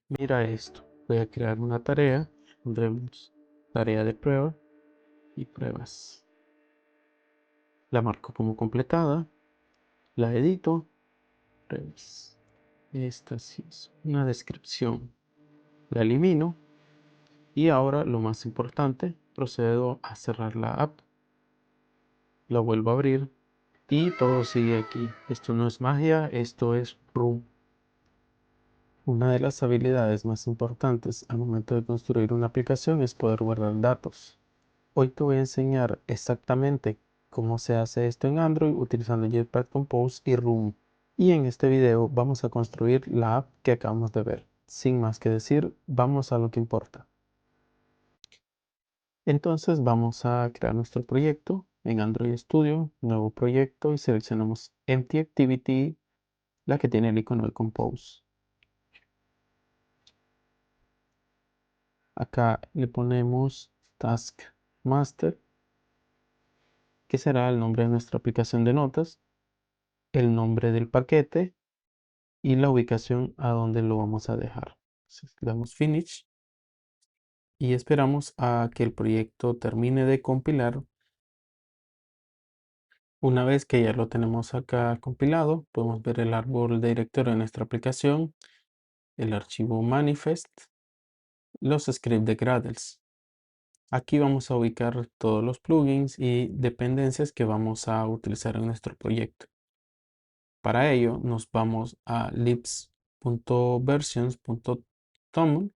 Mira esto, voy a crear una tarea, pondremos tarea de prueba y pruebas. La marco como completada, la edito, pruebas. Esta sí es una descripción. La elimino y ahora lo más importante, procedo a cerrar la app, la vuelvo a abrir y todo sigue aquí. Esto no es magia, esto es Room. Una de las habilidades más importantes al momento de construir una aplicación es poder guardar datos. Hoy te voy a enseñar exactamente cómo se hace esto en Android utilizando Jetpack Compose y Room. Y en este video vamos a construir la app que acabamos de ver. Sin más que decir, vamos a lo que importa. Entonces vamos a crear nuestro proyecto en Android Studio, nuevo proyecto y seleccionamos Empty Activity, la que tiene el icono de Compose. Acá le ponemos Task Master, que será el nombre de nuestra aplicación de notas, el nombre del paquete y la ubicación a donde lo vamos a dejar. Entonces, le damos Finish y esperamos a que el proyecto termine de compilar. Una vez que ya lo tenemos acá compilado, podemos ver el árbol de directorio de nuestra aplicación, el archivo manifest, los scripts de Gradles. Aquí vamos a ubicar todos los plugins y dependencias que vamos a utilizar en nuestro proyecto. Para ello nos vamos a libs.versions.toml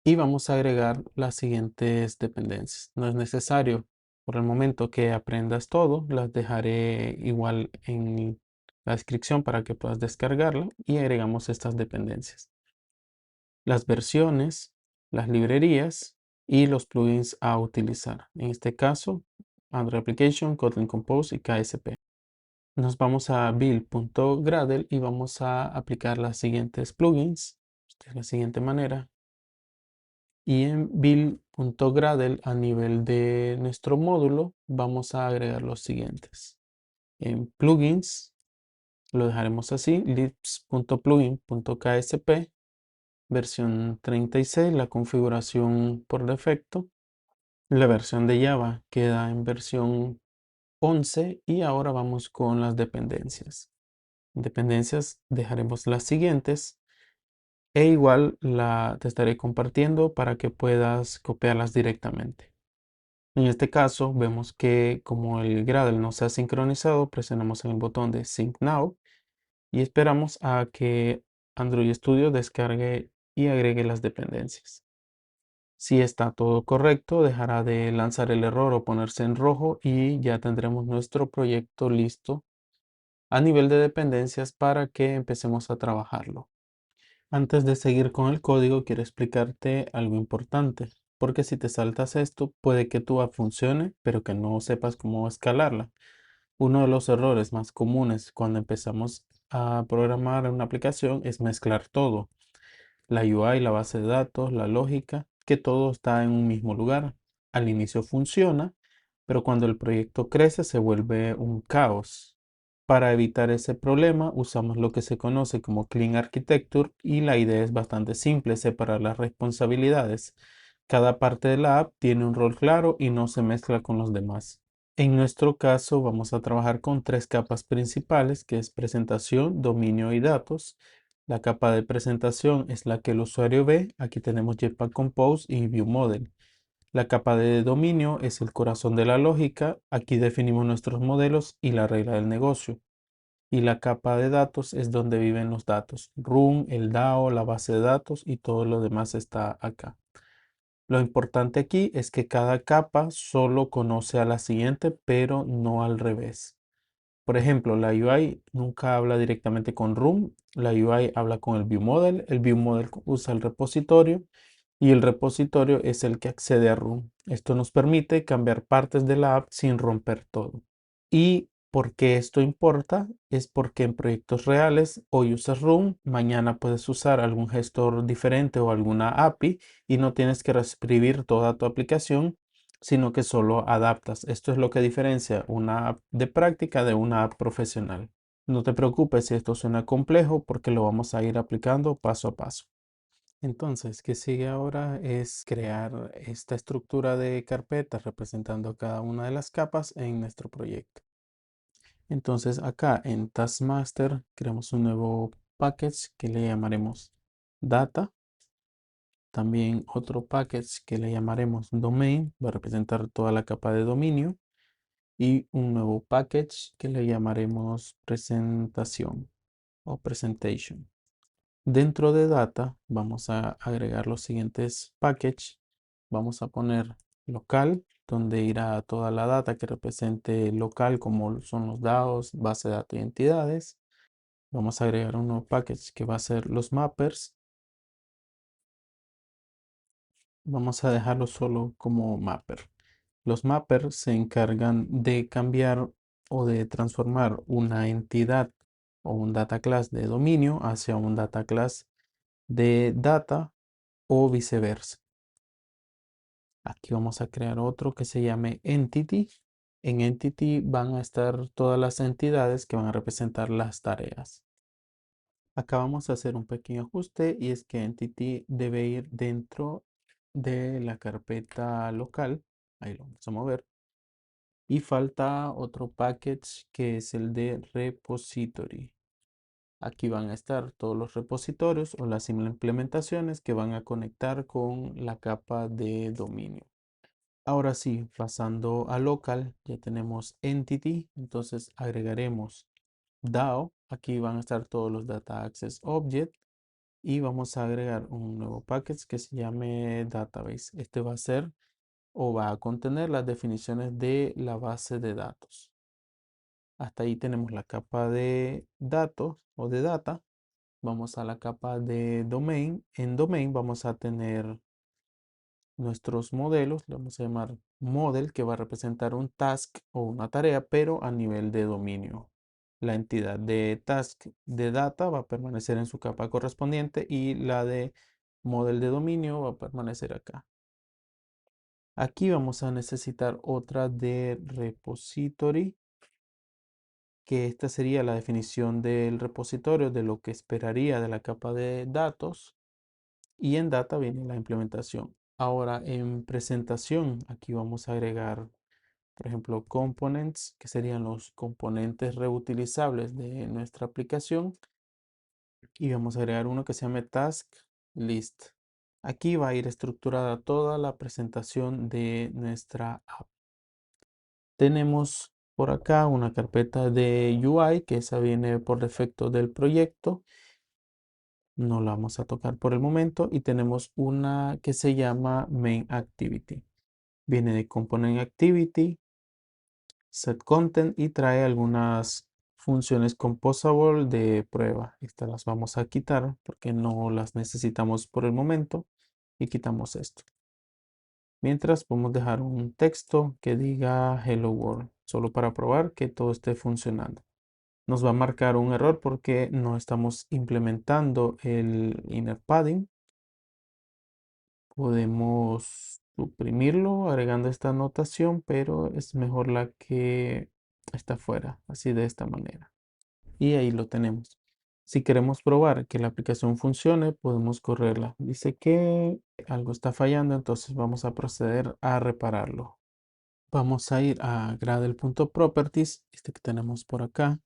y vamos a agregar las siguientes dependencias. No es necesario por el momento que aprendas todo, las dejaré igual en la descripción para que puedas descargarla y agregamos estas dependencias. Las versiones, las librerías y los plugins a utilizar. En este caso, Android Application, Kotlin Compose y KSP. Nos vamos a build.gradle y vamos a aplicar las siguientes plugins de la siguiente manera. Y en build.gradle a nivel de nuestro módulo vamos a agregar los siguientes. En plugins lo dejaremos así, libs.plugin.ksp, versión 36, la configuración por defecto. La versión de Java queda en versión 11 y ahora vamos con las dependencias. Dependencias dejaremos las siguientes e igual te estaré compartiendo para que puedas copiarlas directamente. En este caso vemos que como el Gradle no se ha sincronizado, presionamos en el botón de Sync Now y esperamos a que Android Studio descargue y agregue las dependencias. Si está todo correcto, dejará de lanzar el error o ponerse en rojo y ya tendremos nuestro proyecto listo a nivel de dependencias para que empecemos a trabajarlo. Antes de seguir con el código, quiero explicarte algo importante, porque si te saltas esto, puede que tu app funcione, pero que no sepas cómo escalarla. Uno de los errores más comunes cuando empezamos a programar una aplicación es mezclar todo, la UI, la base de datos, la lógica, que todo está en un mismo lugar. Al inicio funciona, pero cuando el proyecto crece se vuelve un caos. Para evitar ese problema usamos lo que se conoce como Clean Architecture y la idea es bastante simple, separar las responsabilidades. Cada parte de la app tiene un rol claro y no se mezcla con los demás. En nuestro caso vamos a trabajar con tres capas principales, que es presentación, dominio y datos. La capa de presentación es la que el usuario ve. Aquí tenemos Jetpack Compose y ViewModel. La capa de dominio es el corazón de la lógica. Aquí definimos nuestros modelos y la regla del negocio. Y la capa de datos es donde viven los datos. Room, el DAO, la base de datos y todo lo demás está acá. Lo importante aquí es que cada capa solo conoce a la siguiente, pero no al revés. Por ejemplo, la UI nunca habla directamente con Room, la UI habla con el ViewModel usa el repositorio y el repositorio es el que accede a Room. Esto nos permite cambiar partes de la app sin romper todo. ¿Y por qué esto importa? Es porque en proyectos reales hoy usas Room, mañana puedes usar algún gestor diferente o alguna API y no tienes que reescribir toda tu aplicación, sino que solo adaptas. Esto es lo que diferencia una app de práctica de una app profesional. No te preocupes si esto suena complejo porque lo vamos a ir aplicando paso a paso. Entonces, ¿qué sigue ahora? Es crear esta estructura de carpetas representando cada una de las capas en nuestro proyecto. Entonces, acá en Taskmaster creamos un nuevo package que le llamaremos Data. También otro package que le llamaremos Domain, va a representar toda la capa de dominio. Y un nuevo package que le llamaremos Presentación o Presentation. Dentro de Data vamos a agregar los siguientes packages. Vamos a poner local, donde irá toda la data que represente local, como son los datos, base de datos y entidades. Vamos a agregar un nuevo package que va a ser los mappers. Vamos a dejarlo solo como mapper. Los mappers se encargan de cambiar o de transformar una entidad o un data class de dominio hacia un data class de data o viceversa. Aquí vamos a crear otro que se llame Entity. En Entity van a estar todas las entidades que van a representar las tareas. Acá vamos a hacer un pequeño ajuste y es que Entity debe ir dentro de la carpeta local. Ahí lo vamos a mover. Y falta otro package que es el de repository. Aquí van a estar todos los repositorios o las implementaciones que van a conectar con la capa de dominio. Ahora sí, pasando a local, ya tenemos entity, entonces agregaremos DAO. Aquí van a estar todos los data access object y vamos a agregar un nuevo package que se llame database. Este va a ser o va a contener las definiciones de la base de datos. Hasta ahí tenemos la capa de datos o de data. Vamos a la capa de domain. En domain vamos a tener nuestros modelos, le vamos a llamar model, que va a representar un task o una tarea, pero a nivel de dominio. La entidad de task de data va a permanecer en su capa correspondiente y la de model de dominio va a permanecer acá. Aquí vamos a necesitar otra de repository, que esta sería la definición del repositorio de lo que esperaría de la capa de datos. Y en data viene la implementación. Ahora en presentación, aquí vamos a agregar, por ejemplo, components, que serían los componentes reutilizables de nuestra aplicación. Y vamos a agregar uno que se llame task list. Aquí va a ir estructurada toda la presentación de nuestra app. Tenemos por acá una carpeta de UI, que esa viene por defecto del proyecto. No la vamos a tocar por el momento y tenemos una que se llama Main Activity. Viene de Component Activity, Set Content y trae algunas funciones composable de prueba. Estas las vamos a quitar porque no las necesitamos por el momento y quitamos esto. Mientras podemos dejar un texto que diga Hello World, solo para probar que todo esté funcionando. Nos va a marcar un error porque no estamos implementando el inner padding. Podemos suprimirlo agregando esta anotación, pero es mejor la que está fuera, así de esta manera. Y ahí lo tenemos. Si queremos probar que la aplicación funcione, podemos correrla. Dice que algo está fallando, entonces vamos a proceder a repararlo. Vamos a ir a Gradle.properties, este que tenemos por acá.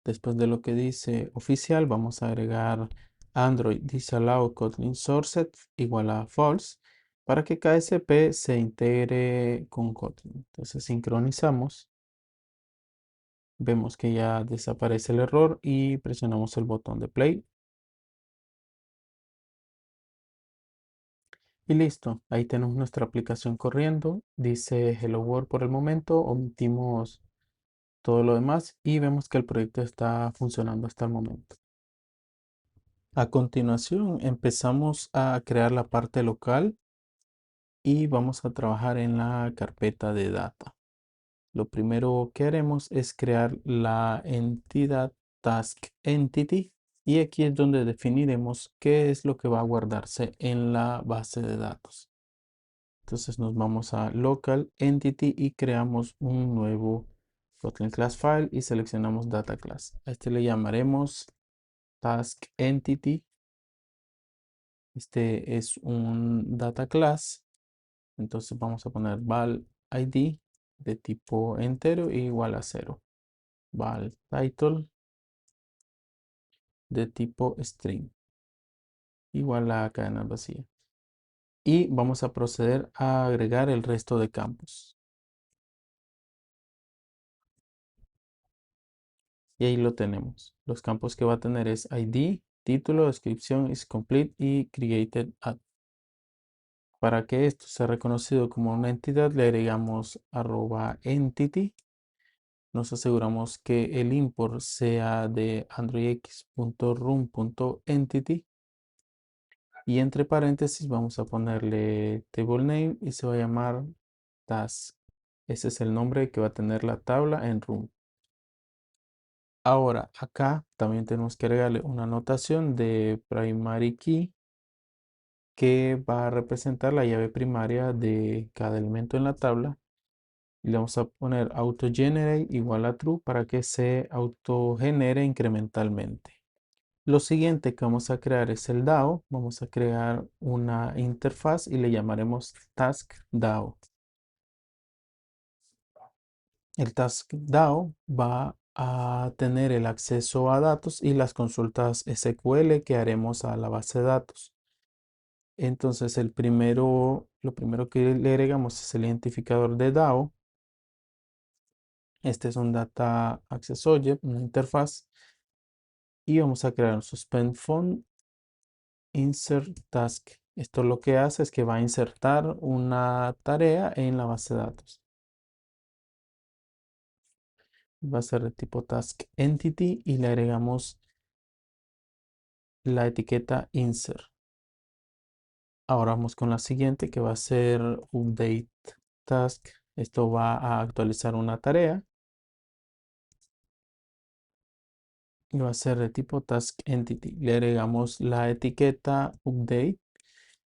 Después de lo que dice oficial, vamos a agregar Android disallow Kotlin sourced igual a false para que KSP se integre con Kotlin. Entonces sincronizamos. Vemos que ya desaparece el error y presionamos el botón de play. Y listo, ahí tenemos nuestra aplicación corriendo. Dice Hello World por el momento, omitimos todo lo demás y vemos que el proyecto está funcionando hasta el momento. A continuación empezamos a crear la parte local y vamos a trabajar en la carpeta de data. Lo primero que haremos es crear la entidad Task Entity y aquí es donde definiremos qué es lo que va a guardarse en la base de datos. Entonces nos vamos a Local Entity y creamos un nuevo Kotlin Class File y seleccionamos Data Class. A este le llamaremos Task Entity. Este es un data class. Entonces vamos a poner val ID de tipo entero igual a 0. Val title de tipo string igual a cadena vacía. Y vamos a proceder a agregar el resto de campos. Y ahí lo tenemos. Los campos que va a tener es ID, título, descripción, is complete y created at. Para que esto sea reconocido como una entidad, le agregamos @entity. Nos aseguramos que el import sea de androidx.run.entity. Y entre paréntesis vamos a ponerle table name y se va a llamar task. Ese es el nombre que va a tener la tabla en run. Ahora acá también tenemos que agregarle una anotación de primary key que va a representar la llave primaria de cada elemento en la tabla. Y le vamos a poner autogenerate igual a true para que se autogenere incrementalmente. Lo siguiente que vamos a crear es el DAO. Vamos a crear una interfaz y le llamaremos Task DAO. El Task DAO va a tener el acceso a datos y las consultas SQL que haremos a la base de datos. Entonces lo primero que le agregamos es el identificador de DAO. Este es un Data Access Object, una interfaz. Y vamos a crear un suspend font insert task. Esto lo que hace es que va a insertar una tarea en la base de datos. Va a ser de tipo task entity y le agregamos la etiqueta insert. Ahora vamos con la siguiente que va a ser update task. Esto va a actualizar una tarea y va a ser de tipo task entity. Le agregamos la etiqueta update,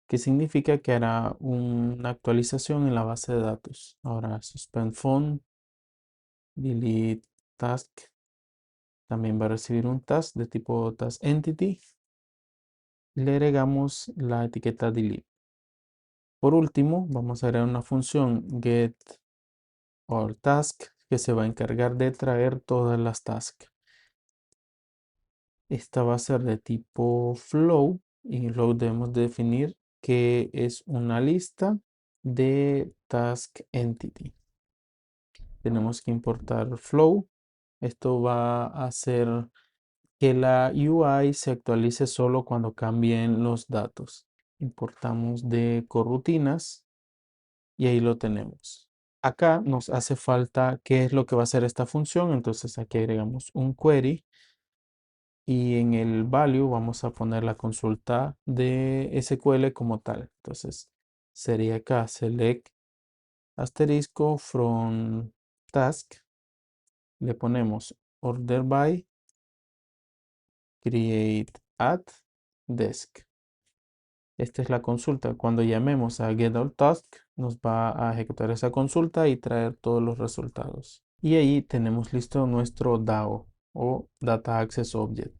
que significa que hará una actualización en la base de datos. Ahora suspend font delete task también va a recibir un task de tipo task entity. Le agregamos la etiqueta delete. Por último, vamos a agregar una función get or task que se va a encargar de traer todas las tasks. Esta va a ser de tipo flow y luego debemos definir que es una lista de task entity. Tenemos que importar flow. Esto va a hacer que la UI se actualice solo cuando cambien los datos. Importamos de corrutinas y ahí lo tenemos. Acá nos hace falta qué es lo que va a hacer esta función. Entonces aquí agregamos un query y en el value vamos a poner la consulta de SQL como tal. Entonces sería acá select asterisco from task. Le ponemos order by create at desk. Esta es la consulta. Cuando llamemos a getAllTask, nos va a ejecutar esa consulta y traer todos los resultados. Y ahí tenemos listo nuestro DAO o Data Access Object.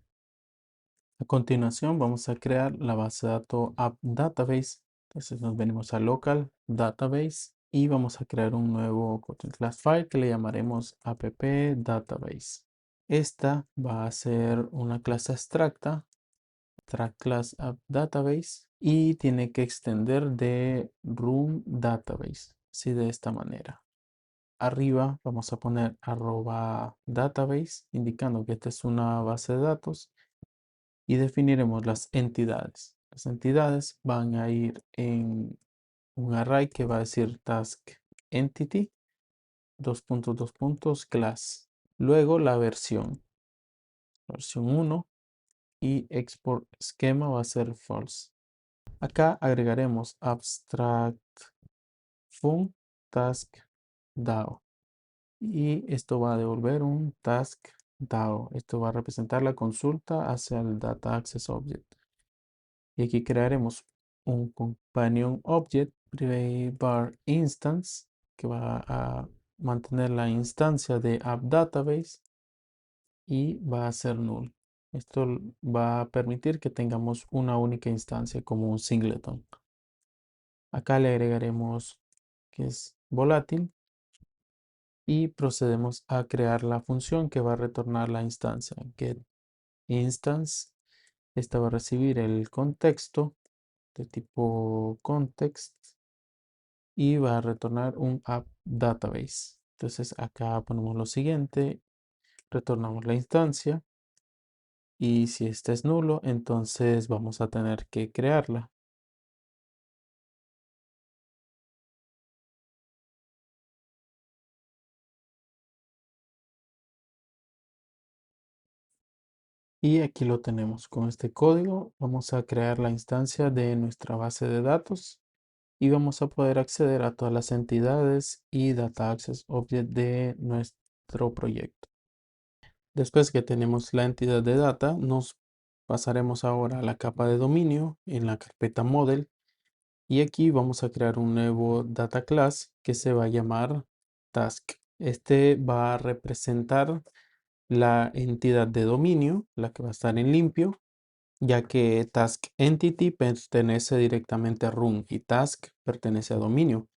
A continuación vamos a crear la base de datos App Database. Entonces nos venimos a Local Database y vamos a crear un nuevo Kotlin class file que le llamaremos app database. Esta va a ser una clase abstracta, track class app database, y tiene que extender de room database, así de esta manera. Arriba vamos a poner @database, indicando que esta es una base de datos, y definiremos las entidades. Las entidades van a ir en un array que va a decir task entity, class. Luego la versión 1 y export schema va a ser false. Acá agregaremos abstract fun task DAO y esto va a devolver un task DAO. Esto va a representar la consulta hacia el Data Access Object. Y aquí crearemos un companion object private var instance que va a mantener la instancia de app database y va a ser null. Esto va a permitir que tengamos una única instancia como un singleton. Acá le agregaremos que es volátil y procedemos a crear la función que va a retornar la instancia getInstance. Esta va a recibir el contexto de tipo context y va a retornar un app database. Entonces acá ponemos lo siguiente, retornamos la instancia y si este es nulo, entonces vamos a tener que crearla. Y aquí lo tenemos. Con este código vamos a crear la instancia de nuestra base de datos y vamos a poder acceder a todas las entidades y Data Access Object de nuestro proyecto. Después que tenemos la entidad de data, nos pasaremos ahora a la capa de dominio en la carpeta Model y aquí vamos a crear un nuevo Data Class que se va a llamar Task. Este va a representar la entidad de dominio, la que va a estar en limpio, ya que Task Entity pertenece directamente a Run y Task pertenece a dominio.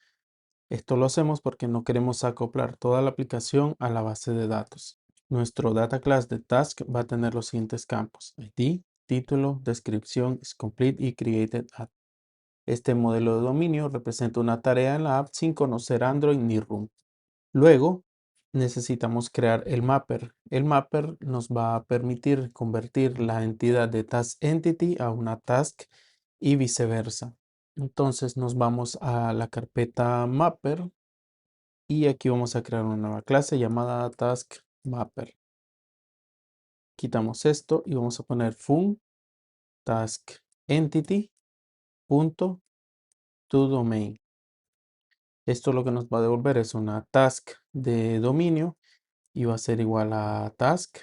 Esto lo hacemos porque no queremos acoplar toda la aplicación a la base de datos. Nuestro data class de task va a tener los siguientes campos: ID, título, descripción, isComplete y created at. Este modelo de dominio representa una tarea en la app sin conocer Android ni Run. Luego necesitamos crear el mapper. El mapper nos va a permitir convertir la entidad de task entity a una task y viceversa. Entonces nos vamos a la carpeta mapper y aquí vamos a crear una nueva clase llamada task mapper. Quitamos esto y vamos a poner fun task entity punto toDomain. Esto lo que nos va a devolver es una task de dominio y va a ser igual a task.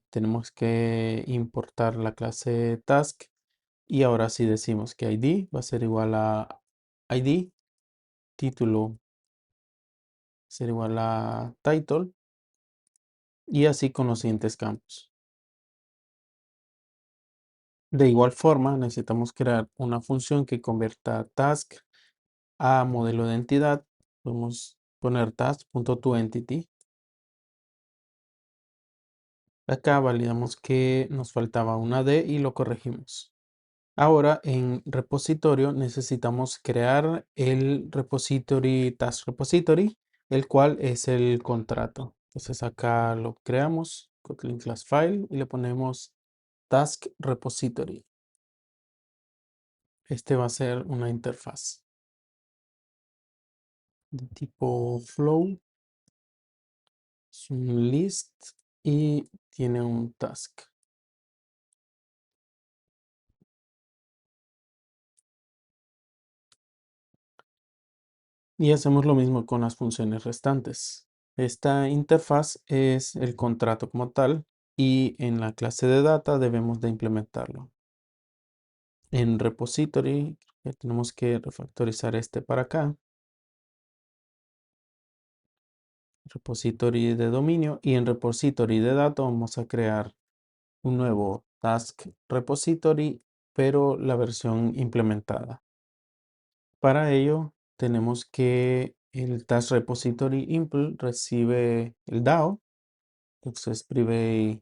Tenemos que importar la clase task y ahora sí decimos que ID va a ser igual a ID, título va a ser igual a title y así con los siguientes campos. De igual forma, necesitamos crear una función que convierta task a modelo de entidad. Podemos poner task.toEntity. Acá validamos que nos faltaba una D y lo corregimos. Ahora en repositorio necesitamos crear el repository task repository, el cual es el contrato. Entonces acá lo creamos, Kotlin class file y le ponemos task repository. Este va a ser una interfaz de tipo flow, es un list y tiene un task. Y hacemos lo mismo con las funciones restantes. Esta interfaz es el contrato como tal y en la clase de data debemos de implementarlo. En repository tenemos que refactorizar este para acá. Repository de dominio y en repository de data vamos a crear un nuevo task repository, pero la versión implementada. Para ello tenemos que el task repository impl recibe el DAO, entonces private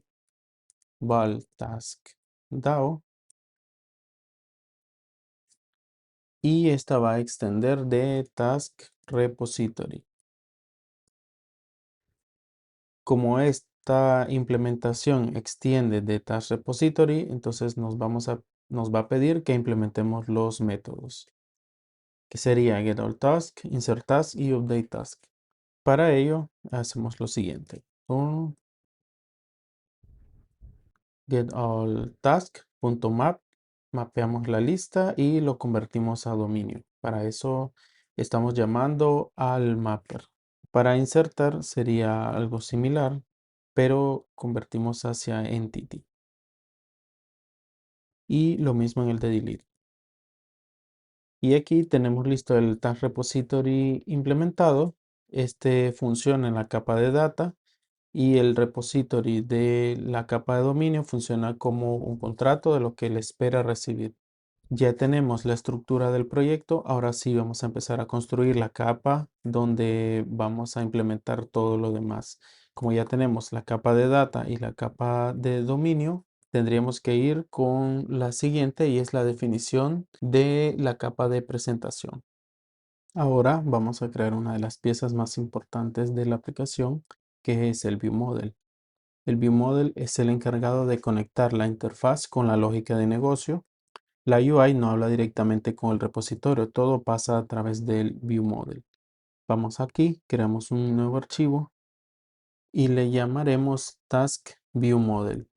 val task DAO y esta va a extender de task repository. Como esta implementación extiende de task repository, entonces nos va a pedir que implementemos los métodos, que sería getAllTask, insertTask y updateTask. Para ello hacemos lo siguiente. Un getAllTask.map, mapeamos la lista y lo convertimos a dominio. Para eso estamos llamando al mapper. Para insertar sería algo similar, pero convertimos hacia entity. Y lo mismo en el de delete. Y aquí tenemos listo el task repository implementado. Este funciona en la capa de data y el repository de la capa de dominio funciona como un contrato de lo que él espera recibir. Ya tenemos la estructura del proyecto, ahora sí vamos a empezar a construir la capa donde vamos a implementar todo lo demás. Como ya tenemos la capa de data y la capa de dominio, tendríamos que ir con la siguiente y es la definición de la capa de presentación. Ahora vamos a crear una de las piezas más importantes de la aplicación, que es el ViewModel. El ViewModel es el encargado de conectar la interfaz con la lógica de negocio. La UI no habla directamente con el repositorio, todo pasa a través del ViewModel. Vamos aquí, creamos un nuevo archivo y le llamaremos Task ViewModel.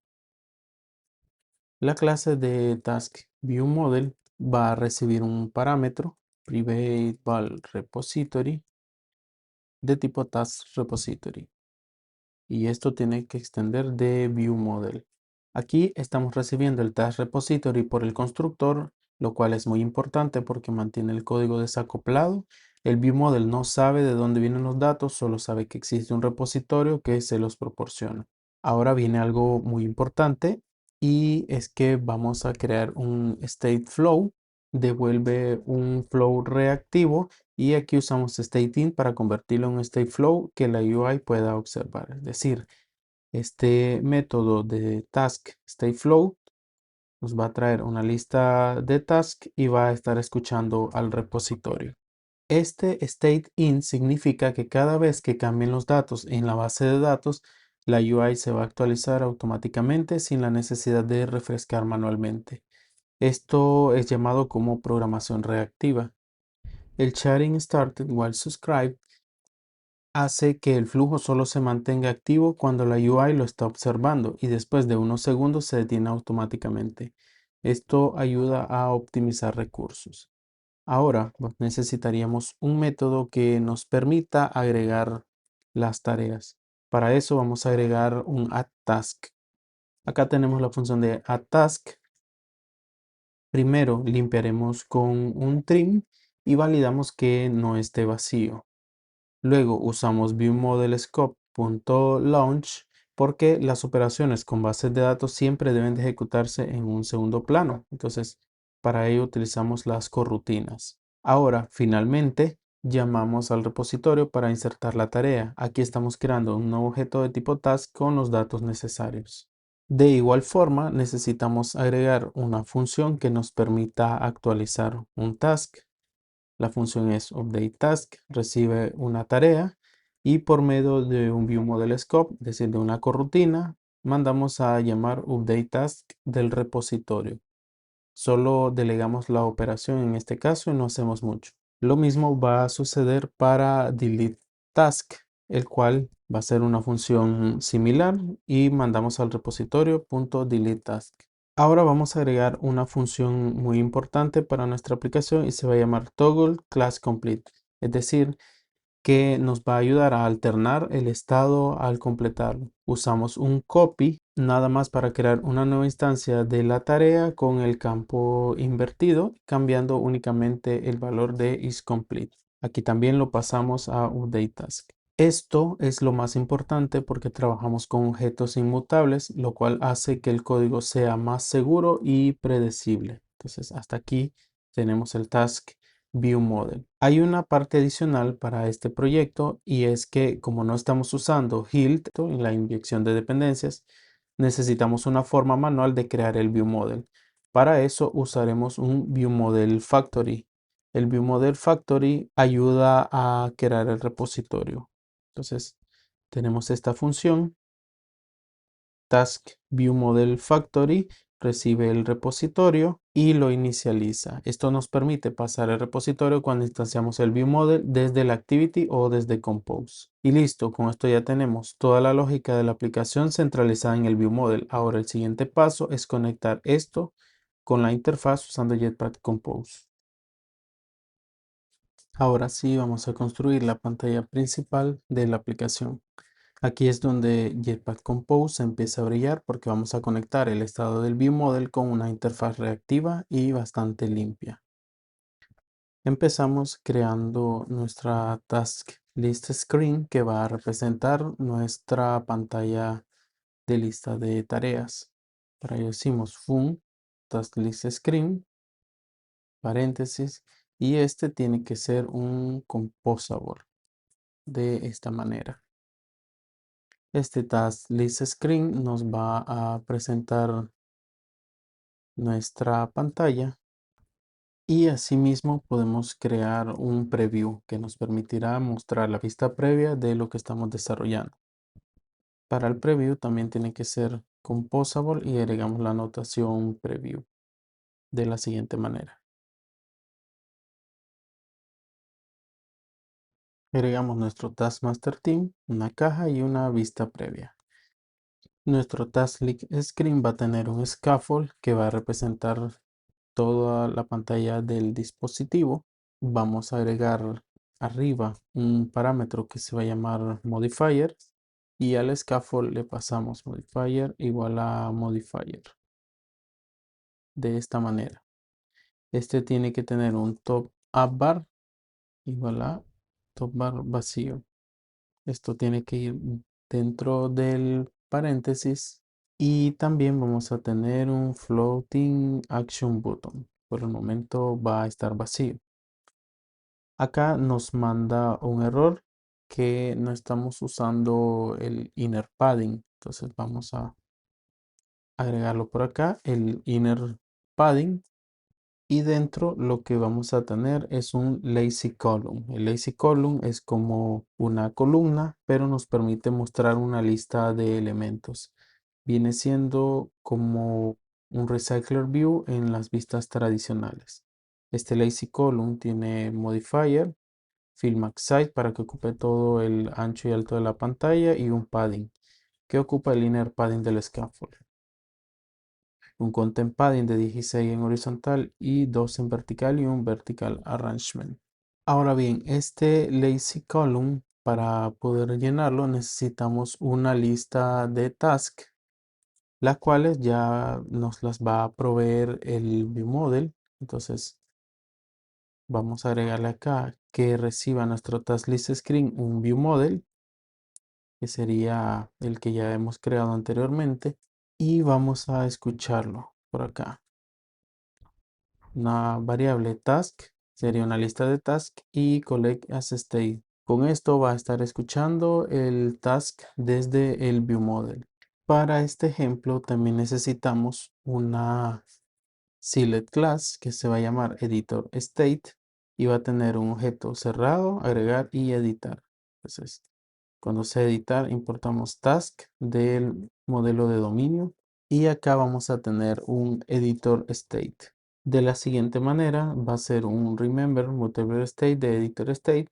La clase de Task ViewModel va a recibir un parámetro private val repository de tipo Task Repository y esto tiene que extender de ViewModel. Aquí estamos recibiendo el Task Repository por el constructor, lo cual es muy importante porque mantiene el código desacoplado. El ViewModel no sabe de dónde vienen los datos, solo sabe que existe un repositorio que se los proporciona. Ahora viene algo muy importante y es que vamos a crear un state flow, devuelve un flow reactivo y aquí usamos state_in para convertirlo en un state flow que la UI pueda observar. Es decir, este método de task state flow nos va a traer una lista de tasks y va a estar escuchando al repositorio. Este state_in significa que cada vez que cambien los datos en la base de datos, la UI se va a actualizar automáticamente sin la necesidad de refrescar manualmente. Esto es llamado como programación reactiva. El chatting started while subscribed hace que el flujo solo se mantenga activo cuando la UI lo está observando y después de unos segundos se detiene automáticamente. Esto ayuda a optimizar recursos. Ahora necesitaríamos un método que nos permita agregar las tareas. Para eso vamos a agregar un add_task. Acá tenemos la función de add_task. Primero limpiaremos con un trim y validamos que no esté vacío. Luego usamos viewModelScope.launch porque las operaciones con bases de datos siempre deben de ejecutarse en un segundo plano. Entonces, para ello utilizamos las corrutinas. Ahora, finalmente, llamamos al repositorio para insertar la tarea. Aquí estamos creando un nuevo objeto de tipo task con los datos necesarios. De igual forma, necesitamos agregar una función que nos permita actualizar un task. La función es updateTask, recibe una tarea y por medio de un viewModelScope, es decir, de una corrutina, mandamos a llamar updateTask del repositorio. Solo delegamos la operación en este caso y no hacemos mucho. Lo mismo va a suceder para deleteTask, el cual va a ser una función similar y mandamos al repositorio .deleteTask. Ahora vamos a agregar una función muy importante para nuestra aplicación y se va a llamar toggle class complete. Es decir, que nos va a ayudar a alternar el estado al completarlo. Usamos un copy nada más para crear una nueva instancia de la tarea con el campo invertido, cambiando únicamente el valor de isComplete. Aquí también lo pasamos a updateTask. Esto es lo más importante porque trabajamos con objetos inmutables, lo cual hace que el código sea más seguro y predecible. Entonces, hasta aquí tenemos el task ViewModel. Hay una parte adicional para este proyecto y es que como no estamos usando HILT en la inyección de dependencias, necesitamos una forma manual de crear el ViewModel. Para eso usaremos un ViewModel Factory. El ViewModel Factory ayuda a crear el repositorio. Entonces, tenemos esta función, Task ViewModel Factory, recibe el repositorio y lo inicializa. Esto nos permite pasar el repositorio cuando instanciamos el ViewModel desde la Activity o desde Compose. Y listo, con esto ya tenemos toda la lógica de la aplicación centralizada en el ViewModel. Ahora el siguiente paso es conectar esto con la interfaz usando Jetpack Compose. Ahora sí vamos a construir la pantalla principal de la aplicación. Aquí es donde Jetpack Compose empieza a brillar porque vamos a conectar el estado del ViewModel con una interfaz reactiva y bastante limpia. Empezamos creando nuestra task list screen que va a representar nuestra pantalla de lista de tareas. Para ello decimos fun task list screen, paréntesis, y este tiene que ser un composable de esta manera. Este task list screen nos va a presentar nuestra pantalla y asimismo podemos crear un preview que nos permitirá mostrar la vista previa de lo que estamos desarrollando. Para el preview también tiene que ser composable y agregamos la notación preview de la siguiente manera. Agregamos nuestro Task Master Theme, una caja y una vista previa. Nuestro Task List Screen va a tener un scaffold que va a representar toda la pantalla del dispositivo. Vamos a agregar arriba un parámetro que se va a llamar modifier y al scaffold le pasamos modifier igual a modifier de esta manera. Este tiene que tener un top up bar igual a top bar vacío. Esto tiene que ir dentro del paréntesis y también vamos a tener un floating action button. Por el momento va a estar vacío. Acá nos manda un error que no estamos usando el inner padding. Entonces vamos a agregarlo por acá, el inner padding. Y dentro lo que vamos a tener es un lazy column. El lazy column es como una columna, pero nos permite mostrar una lista de elementos. Viene siendo como un recycler view en las vistas tradicionales. Este lazy column tiene modifier, fill max size para que ocupe todo el ancho y alto de la pantalla y un padding que ocupa el inner padding del scaffold. Un content padding de 16 en horizontal y 2 en vertical y un vertical arrangement. Ahora bien, este lazy column, para poder llenarlo necesitamos una lista de tasks, las cuales ya nos las va a proveer el viewModel. Entonces vamos a agregarle acá que reciba nuestro task list screen un viewModel, que sería el que ya hemos creado anteriormente, y vamos a escucharlo por acá. Una variable task sería una lista de task y collect as state. Con esto va a estar escuchando el task desde el viewModel. Para este ejemplo también necesitamos una select class que se va a llamar editor state y va a tener un objeto cerrado, agregar y editar. Entonces, cuando se editar importamos task del modelo de dominio y acá vamos a tener un editor state. De la siguiente manera va a ser un remember mutable state de editor state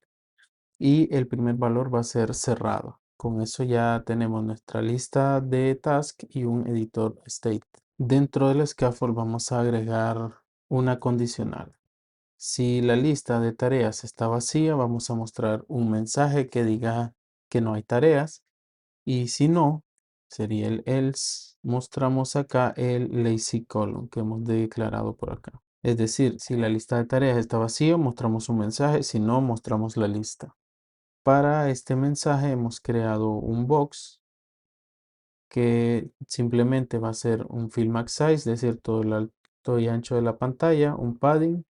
y el primer valor va a ser cerrado. Con eso ya tenemos nuestra lista de task y un editor state. Dentro del scaffold vamos a agregar una condicional. Si la lista de tareas está vacía, vamos a mostrar un mensaje que diga que no hay tareas. Y si no, sería el else. Mostramos acá el lazy column que hemos declarado por acá. Es decir, si la lista de tareas está vacía, mostramos un mensaje. Si no, mostramos la lista. Para este mensaje hemos creado un box que simplemente va a ser un fill max size, es decir, todo el alto y ancho de la pantalla, un padding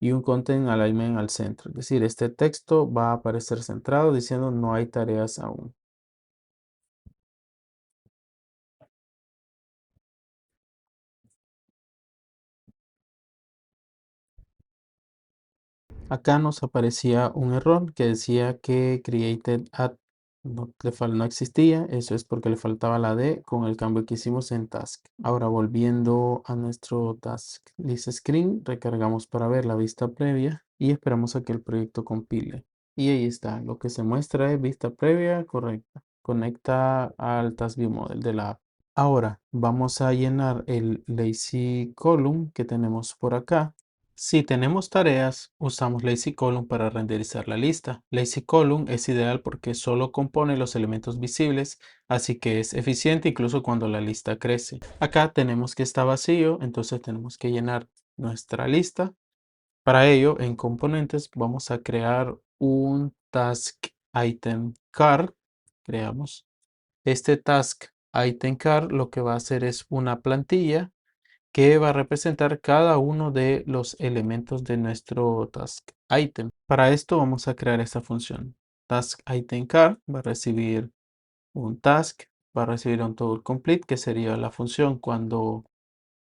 y un content alignment al centro. Es decir, este texto va a aparecer centrado diciendo no hay tareas aún. Acá nos aparecía un error que decía que created at no existía. Eso es porque le faltaba la D con el cambio que hicimos en task. Ahora volviendo a nuestro task list screen, recargamos para ver la vista previa y esperamos a que el proyecto compile. Y ahí está, lo que se muestra es vista previa correcta. Conecta al task view model de la app. Ahora vamos a llenar el lazy column que tenemos por acá. Si tenemos tareas, usamos lazy column para renderizar la lista. Lazy column es ideal porque solo compone los elementos visibles, así que es eficiente incluso cuando la lista crece. Acá tenemos que está vacío, entonces tenemos que llenar nuestra lista. Para ello, en componentes vamos a crear un task item card, creamos este task item card, lo que va a hacer es una plantilla que va a representar cada uno de los elementos de nuestro task item. Para esto vamos a crear esta función. Task item card va a recibir un task, va a recibir un total complete, que sería la función cuando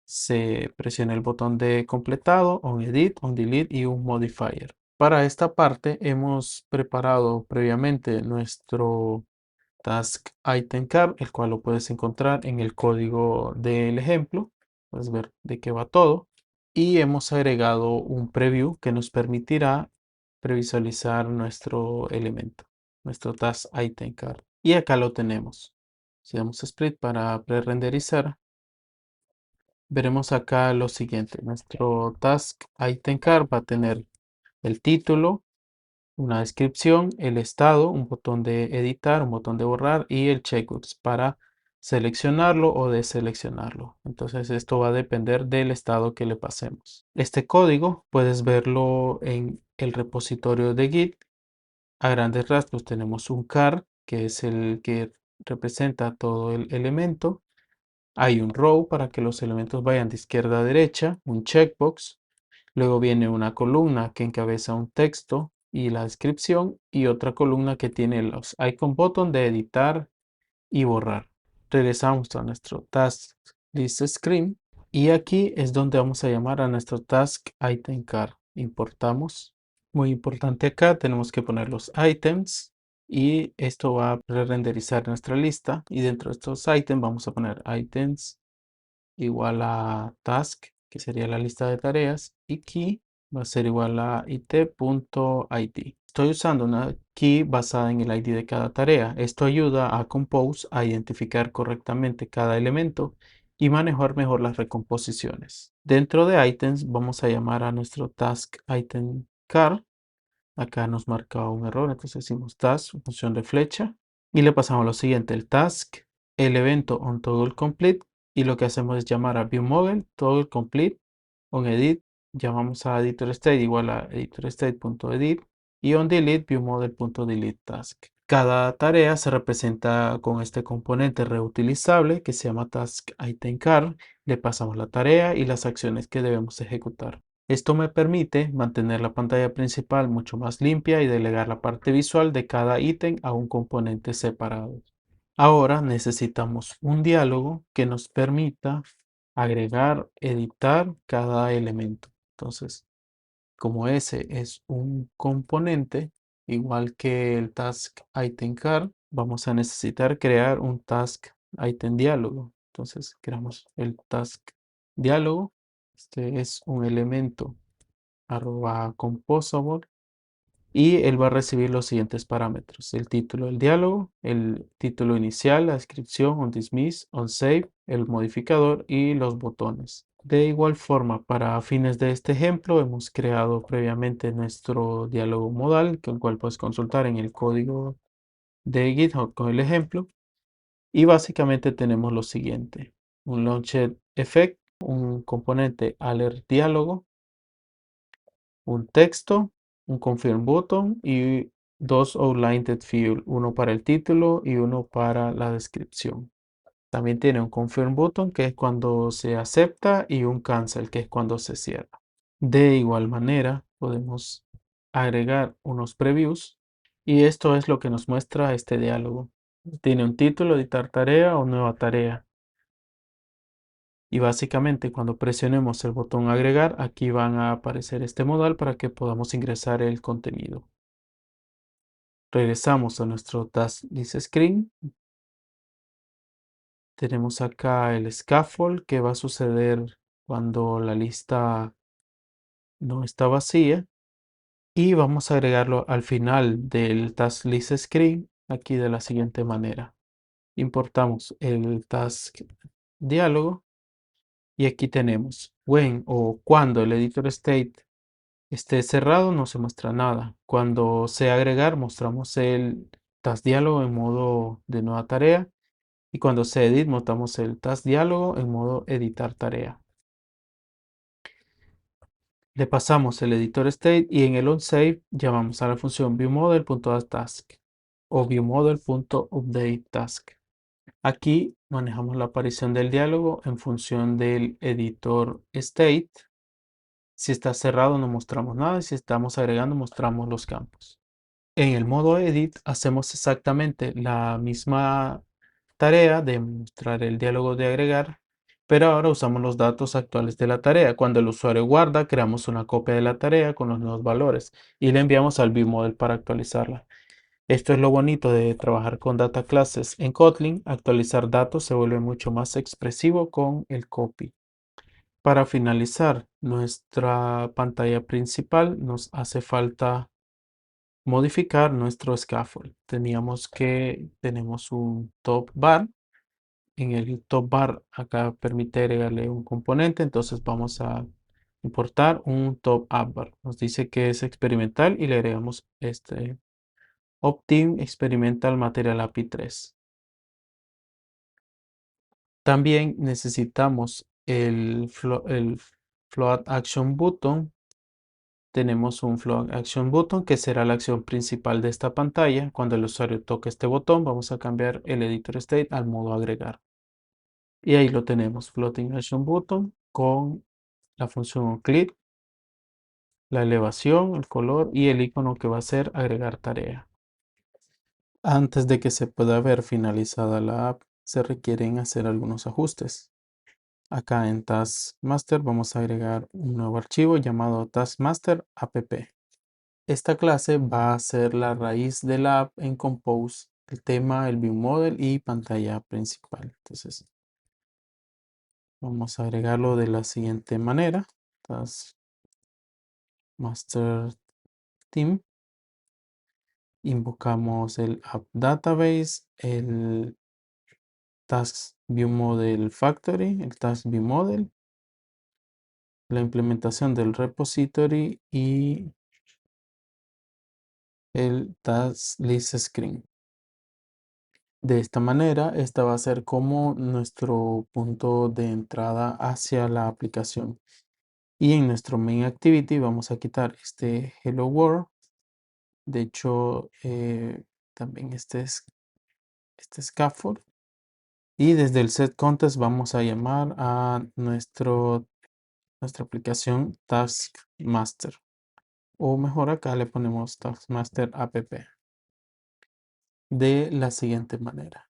se presiona el botón de completado, on edit, on delete y un modifier. Para esta parte hemos preparado previamente nuestro task item card, el cual lo puedes encontrar en el código del ejemplo. Puedes ver de qué va todo. Y hemos agregado un preview que nos permitirá previsualizar nuestro elemento, nuestro task item card. Y acá lo tenemos. Si damos split para pre-renderizar, veremos acá lo siguiente. Nuestro task item card va a tener el título, una descripción, el estado, un botón de editar, un botón de borrar y el checkbox para seleccionarlo o deseleccionarlo. Entonces esto va a depender del estado que le pasemos. Este código puedes verlo en el repositorio de Git. A grandes rasgos tenemos un car, que es el que representa todo el elemento. Hay un row para que los elementos vayan de izquierda a derecha, un checkbox. Luego viene una columna que encabeza un texto y la descripción y otra columna que tiene los icon button de editar y borrar. Regresamos a nuestro task list screen y aquí es donde vamos a llamar a nuestro task item card. Importamos. Muy importante acá, tenemos que poner los items y esto va a renderizar nuestra lista y dentro de estos items vamos a poner items igual a task, que sería la lista de tareas, y key va a ser igual a it.id. Estoy usando una key basada en el ID de cada tarea. Esto ayuda a Compose a identificar correctamente cada elemento y manejar mejor las recomposiciones. Dentro de items vamos a llamar a nuestro task item card. Acá nos marca un error, entonces decimos task, función de flecha, y le pasamos lo siguiente, el task, el evento on toggle complete, y lo que hacemos es llamar a viewModel, toggle complete, on edit, llamamos a editor state igual a editor state.edit, y on delete viewModel.delete task. Cada tarea se representa con este componente reutilizable que se llama task item card. Le pasamos la tarea y las acciones que debemos ejecutar. Esto me permite mantener la pantalla principal mucho más limpia y delegar la parte visual de cada ítem a un componente separado. Ahora necesitamos un diálogo que nos permita agregar, editar cada elemento. Entonces, como ese es un componente, igual que el task item card, vamos a necesitar crear un task item diálogo. Entonces, creamos el task diálogo. Este es un elemento @composable y él va a recibir los siguientes parámetros: el título del diálogo, el título inicial, la descripción, on dismiss, on save, el modificador y los botones. De igual forma, para fines de este ejemplo, hemos creado previamente nuestro diálogo modal, el cual puedes consultar en el código de GitHub con el ejemplo. Y básicamente tenemos lo siguiente: un launched effect, un componente alert diálogo, un texto, un confirm button y dos outlined field, uno para el título y uno para la descripción. También tiene un confirm button que es cuando se acepta y un cancel que es cuando se cierra. De igual manera podemos agregar unos previews y esto es lo que nos muestra este diálogo. Tiene un título, editar tarea o nueva tarea. Y básicamente cuando presionemos el botón agregar, aquí van a aparecer este modal para que podamos ingresar el contenido. Regresamos a nuestro task list screen. Tenemos acá el scaffold que va a suceder cuando la lista no está vacía. Y vamos a agregarlo al final del task list screen aquí de la siguiente manera. Importamos el task diálogo y aquí tenemos when o cuando el editor state esté cerrado no se muestra nada. Cuando sea agregar mostramos el task diálogo en modo de nueva tarea y cuando sea edit mostramos el task diálogo en modo editar tarea. Le pasamos el editor state y en el onSave llamamos a la función viewModel.addTask. o viewModel.UpdateTask. Aquí manejamos la aparición del diálogo en función del editor state. Si está cerrado no mostramos nada y si estamos agregando mostramos los campos. En el modo edit hacemos exactamente la misma tarea de mostrar el diálogo de agregar, pero ahora usamos los datos actuales de la tarea. Cuando el usuario guarda, creamos una copia de la tarea con los nuevos valores y le enviamos al viewModel para actualizarla. Esto es lo bonito de trabajar con data classes en Kotlin. Actualizar datos se vuelve mucho más expresivo con el copy. Para finalizar nuestra pantalla principal, nos hace falta modificar nuestro scaffold. Tenemos un top bar. En el top bar acá permite agregarle un componente, entonces vamos a importar un top app bar. Nos dice que es experimental y le agregamos este Optim Experimental Material API 3. También necesitamos el Float Action Button. Tenemos un Float Action Button que será la acción principal de esta pantalla. Cuando el usuario toque este botón, vamos a cambiar el editor state al modo agregar. Y ahí lo tenemos, Floating Action Button con la función click, la elevación, el color y el icono que va a ser agregar tarea. Antes de que se pueda ver finalizada la app, se requieren hacer algunos ajustes. Acá en Taskmaster vamos a agregar un nuevo archivo llamado Taskmaster app. Esta clase va a ser la raíz de la app en Compose, el tema, el viewModel y pantalla principal. Entonces vamos a agregarlo de la siguiente manera. Taskmaster Team. Invocamos el app database, el Task viewModel Factory, el Task viewModel, la implementación del repository y el Task List Screen. De esta manera, esta va a ser como nuestro punto de entrada hacia la aplicación. Y en nuestro main activity vamos a quitar este Hello World. De hecho, también este scaffold. Y desde el set context vamos a llamar a nuestra aplicación Taskmaster. O mejor acá le ponemos Taskmaster app de la siguiente manera.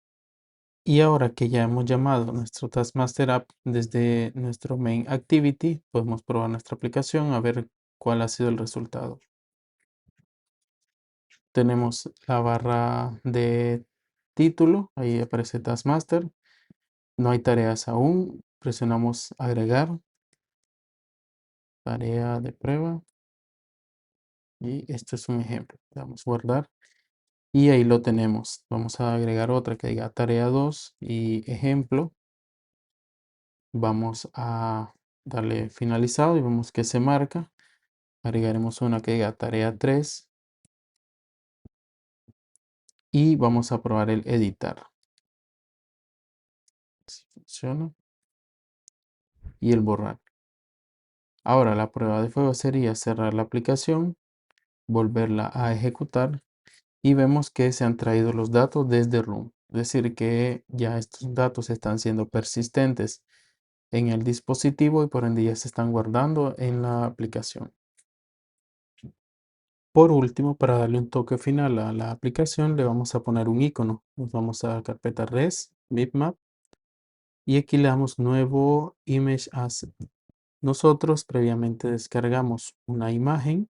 Y ahora que ya hemos llamado nuestro Taskmaster app desde nuestro main activity, podemos probar nuestra aplicación a ver cuál ha sido el resultado. Tenemos la barra de título, ahí aparece Taskmaster. No hay tareas aún. Presionamos agregar, tarea de prueba. Y esto es un ejemplo. Le damos guardar. Y ahí lo tenemos. Vamos a agregar otra que diga tarea 2 y ejemplo. Vamos a darle finalizado y vemos que se marca. Agregaremos una que diga tarea 3 y vamos a probar el editar. Si funciona. Y el borrar. Ahora la prueba de fuego sería cerrar la aplicación, volverla a ejecutar y vemos que se han traído los datos desde room. Es decir, que ya estos datos están siendo persistentes en el dispositivo y por ende ya se están guardando en la aplicación. Por último, para darle un toque final a la aplicación, le vamos a poner un icono. Nos vamos a carpeta res, bitmap y aquí le damos nuevo image asset. Nosotros previamente descargamos una imagen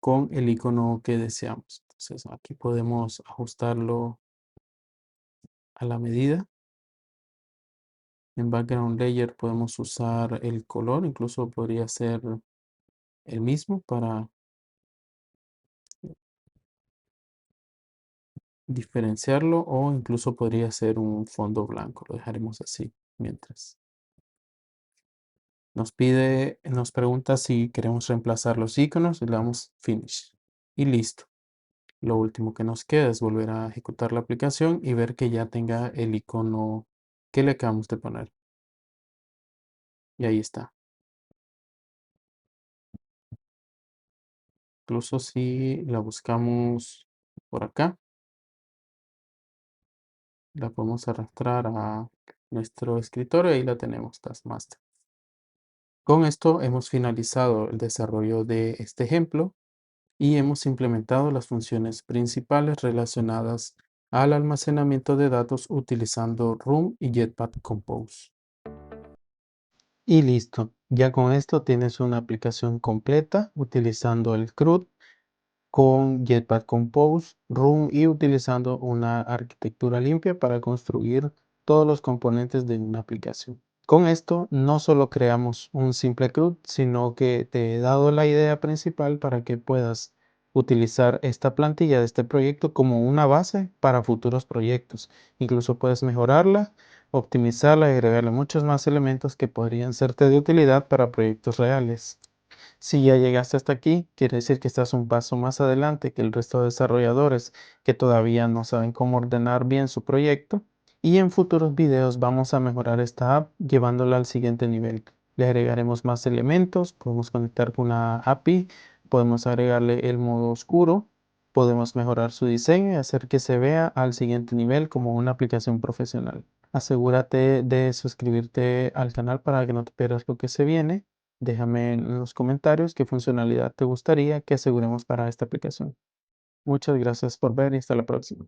con el icono que deseamos. Entonces aquí podemos ajustarlo a la medida. En background layer podemos usar el color, incluso podría ser el mismo para diferenciarlo o incluso podría ser un fondo blanco. Lo dejaremos así mientras. Nos pregunta si queremos reemplazar los iconos y le damos finish y listo. Lo último que nos queda es volver a ejecutar la aplicación y ver que ya tenga el icono que le acabamos de poner. Y ahí está. Incluso si la buscamos por acá, la podemos arrastrar a nuestro escritorio y ahí la tenemos, Taskmaster. Con esto hemos finalizado el desarrollo de este ejemplo y hemos implementado las funciones principales relacionadas al almacenamiento de datos utilizando Room y Jetpack Compose. Y listo, ya con esto tienes una aplicación completa utilizando el CRUD con Jetpack Compose, Room y utilizando una arquitectura limpia para construir todos los componentes de una aplicación. Con esto no solo creamos un simple CRUD, sino que te he dado la idea principal para que puedas utilizar esta plantilla de este proyecto como una base para futuros proyectos. Incluso puedes mejorarla, optimizarla y agregarle muchos más elementos que podrían serte de utilidad para proyectos reales. Si ya llegaste hasta aquí, quiere decir que estás un paso más adelante que el resto de desarrolladores que todavía no saben cómo ordenar bien su proyecto. Y en futuros videos vamos a mejorar esta app llevándola al siguiente nivel. Le agregaremos más elementos, podemos conectar con una API, podemos agregarle el modo oscuro, podemos mejorar su diseño y hacer que se vea al siguiente nivel como una aplicación profesional. Asegúrate de suscribirte al canal para que no te pierdas lo que se viene. Déjame en los comentarios qué funcionalidad te gustaría que aseguremos para esta aplicación. Muchas gracias por ver y hasta la próxima.